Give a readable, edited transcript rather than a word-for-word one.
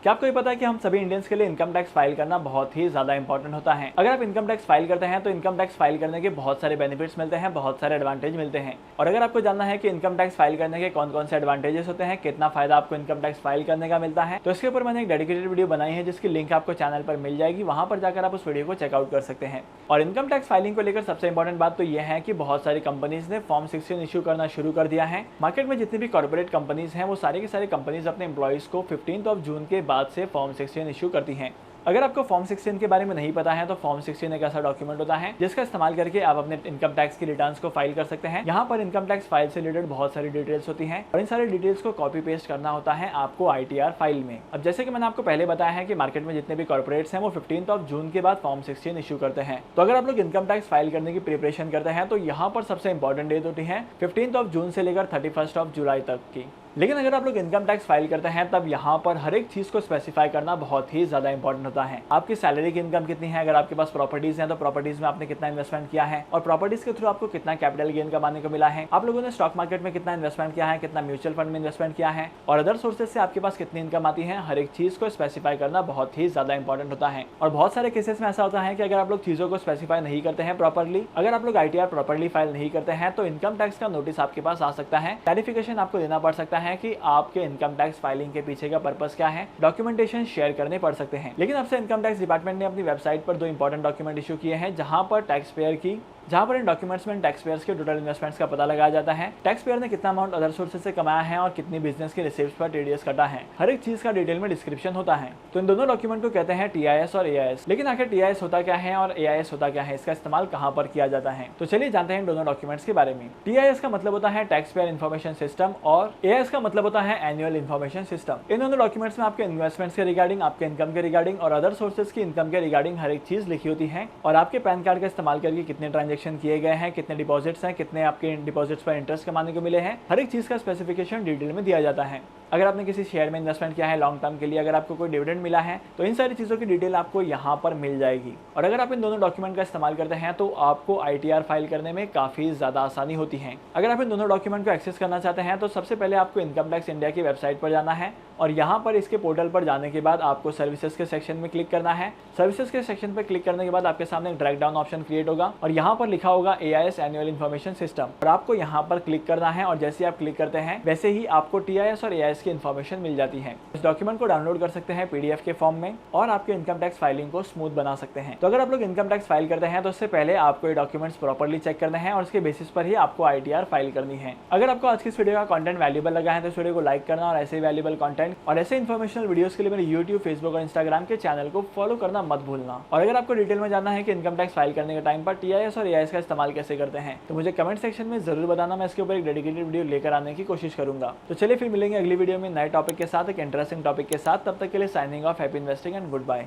क्या आपको ये पता है कि हम सभी इंडियंस के लिए इनकम टैक्स फाइल करना बहुत ही ज्यादा इंपॉर्टेंट होता है। अगर आप इनकम टैक्स फाइल करते हैं तो इनकम टैक्स फाइल करने के बहुत सारे बेनिफिट्स मिलते हैं, बहुत सारे एडवांटेज मिलते हैं। और अगर आपको जानना है कि इनकम टैक्स फाइल करने के कौन कौन से एडवांटेजेस होते हैं, कितना फायदा आपको इनकम टैक्स फाइल करने का मिलता है, तो इसके ऊपर मैंने एक डेडिकेटेड वीडियो बनाई है जिसकी लिंक आपको चैनल पर मिल जाएगी। वहां पर जाकर आप उस वीडियो को चेकआउट कर सकते हैं। और इनकम टैक्स फाइलिंग को लेकर सबसे इंपॉर्टेंट बात तो यह है कि बहुत सारी कंपनीज ने फॉर्म 16 इशू करना शुरू कर दिया है। मार्केट में जितनी भी कॉर्पोरेट कंपनीज हैं वो सारी की सारी कंपनीज अपने एम्प्लॉइज को 15 जून के बाद से फॉर्म 16 इशू करती हैं। अगर आपको फॉर्म 16 के बारे में नहीं पता है तो फॉर्म 16 एक ऐसा डॉक्यूमेंट होता है जिसका इस्तेमाल करके आप अपने इनकम टैक्स की रिटर्न्स को फाइल कर सकते हैं। यहाँ पर इनकम टैक्स फाइल से रिलेटेड बहुत सारी डिटेल्स होती हैं और इन सारी डिटेल्स को कॉपी पेस्ट करना होता है आपको ITR फाइल में। अब जैसे कि मैंने आपको पहले बताया है कि मार्केट में जितने भी कॉर्पोरेट्स हैं वो 15 जून के बाद फॉर्म 16 इशू करते हैं। तो अगर आप लोग इनकम टैक्स फाइल करने की प्रिपरेशन करते हैं तो यहाँ पर सबसे इंपॉर्टेंट डेट होती है 15 जून से लेकर 31 जुलाई तक की। लेकिन अगर आप लोग इनकम टैक्स फाइल करते हैं तब यहाँ पर हर एक चीज को स्पेसिफाई करना बहुत ही ज्यादा इंपॉर्टेंट होता है। आपकी सैलरी की इनकम कितनी है, अगर आपके पास प्रॉपर्टीज हैं तो प्रॉपर्टीज में आपने कितना इन्वेस्टमेंट किया है और प्रॉपर्टीज के थ्रू आपको कितना कैपिटल गेन कमाने को मिला है, आप लोगों ने स्टॉक मार्केट में कितना इन्वेस्टमेंट किया है, कितना म्यूचुअल फंड में इन्वेस्टमेंट किया है और अदर सोर्सेज से आपके पास कितनी इनकम आती है, हर एक चीज को स्पेसिफाई करना बहुत ही ज्यादा इंपॉर्टेंट होता है। और बहुत सारे केसेस में ऐसा होता है कि अगर आप लोग चीजों को स्पेसिफाई नहीं करते हैं प्रॉपरली, अगर आप लोग ITR प्रॉपरली फाइल नहीं करते हैं तो इनकम टैक्स का नोटिस आपके पास आ सकता है। क्लैरिफिकेशन आपको देना पड़ सकता है कि आपके इनकम टैक्स फाइलिंग के पीछे का पर्पस क्या है, डॉक्यूमेंटेशन शेयर करने पड़ सकते हैं। लेकिन अब से इनकम टैक्स डिपार्टमेंट ने अपनी वेबसाइट पर 2 इंपॉर्टेंट डॉक्यूमेंट इशू किए हैं जहां पर इन डॉक्यूमेंट्स में टैक्स पेयर्स के टोटल इन्वेस्टमेंट्स का पता लगाया जाता है, टैक्स पेयर ने कितना अमाउंट अदर सोर्सेज से कमाया है और कितनी बिजनेस की रिसिप्ट्स पर TDS कटा है, हर एक चीज का डिटेल में डिस्क्रिप्शन होता है। तो इन दोनों डॉक्यूमेंट को कहते हैं TIS और AIS। लेकिन आखिर TIS होता क्या है और AIS होता क्या है, इसका इस्तेमाल कहां पर किया जाता है, तो चलिए जानते हैं इन दोनों डॉक्यूमेंट्स के बारे में। TIS का मतलब होता है टैक्स पेयर इन्फॉर्मेशन सिस्टम और AIS का मतलब होता है एनुअल इन्फॉर्मेशन सिस्टम। इन दोनों डॉक्यूमेंट्स में आपके इन्वेस्टमेंट्स के रिगार्डिंग, आपके इनकम के रिगार्डिंग और अदर सोर्सेज की इनकम के रिगार्डिंग हर एक चीज लिखी होती है और आपके पैन कार्ड का इस्तेमाल करके कितने ट्रांजेक्शन किए गए हैं, कितने डिपॉजिट्स हैं, कितने आपके डिपॉजिट्स पर इंटरेस्ट कमाने को मिले हैं, हर एक चीज का स्पेसिफिकेशन डिटेल में दिया जाता है। अगर आपने किसी शेयर में इन्वेस्टमेंट किया है लॉन्ग टर्म के लिए, अगर आपको कोई डिविडेंड मिला है तो इन सारी चीज़ों की डिटेल आपको यहाँ पर मिल जाएगी। और अगर आप इन दोनों डॉक्यूमेंट का इस्तेमाल करते हैं तो आपको ITR फाइल करने में काफ़ी ज़्यादा आसानी होती है। अगर आप इन दोनों डॉक्यूमेंट को एक्सेस करना चाहते हैं तो सबसे पहले आपको इनकम टैक्स इंडिया की वेबसाइट पर जाना है और यहाँ पर इसके पोर्टल पर जाने के बाद आपको सर्विसेज के सेक्शन में क्लिक करना है। सर्विसेज के सेक्शन पर क्लिक करने के बाद आपके सामने एक ड्रैग डाउन ऑप्शन क्रिएट होगा और यहाँ पर लिखा होगा AIS एनुअल इन्फॉर्मेशन सिस्टम और आपको यहाँ पर क्लिक करना है और जैसे आप क्लिक करते हैं वैसे ही आपको TIS और AIS की इन्फॉर्मेशन मिल जाती है। इस डॉक्यूमेंट को डाउनलोड कर सकते हैं PDF के फॉर्म में और आपके इनकम टैक्स फाइलिंग को स्मूथ बना सकते हैं। तो अगर आप लोग इनकम टैक्स फाइल करते हैं तो उससे पहले आपको ये डॉक्यूमेंट्स प्रॉपर्ली चेक करने हैं और उसके बेसिस पर ही आपको ITR फाइल करनी है। अगर आपको आज की इस वीडियो का कंटेंट वैल्यूएबल लगा है तो इस वीडियो को लाइक करना और ऐसे वैल्यूएबल कंटेंट और ऐसे इन्फॉर्मेशनल वीडियोस के लिए मेरे YouTube, Facebook और Instagram के चैनल को फॉलो करना मत भूलना। और अगर आपको डिटेल में जानना है कि इनकम टैक्स फाइल करने के टाइम पर TIS और AIS का इस्तेमाल कैसे करते हैं तो मुझे कमेंट सेक्शन में जरूर बताना, मैं इसके ऊपर एक डेडिकेटेड वीडियो लेकर आने की कोशिश करूंगा। तो चलिए फिर मिलेंगे अगली वीडियो में नए टॉपिक के साथ, एक इंटरेस्टिंग टॉपिक के साथ। तब तक के लिए signing off, happy investing and good bye.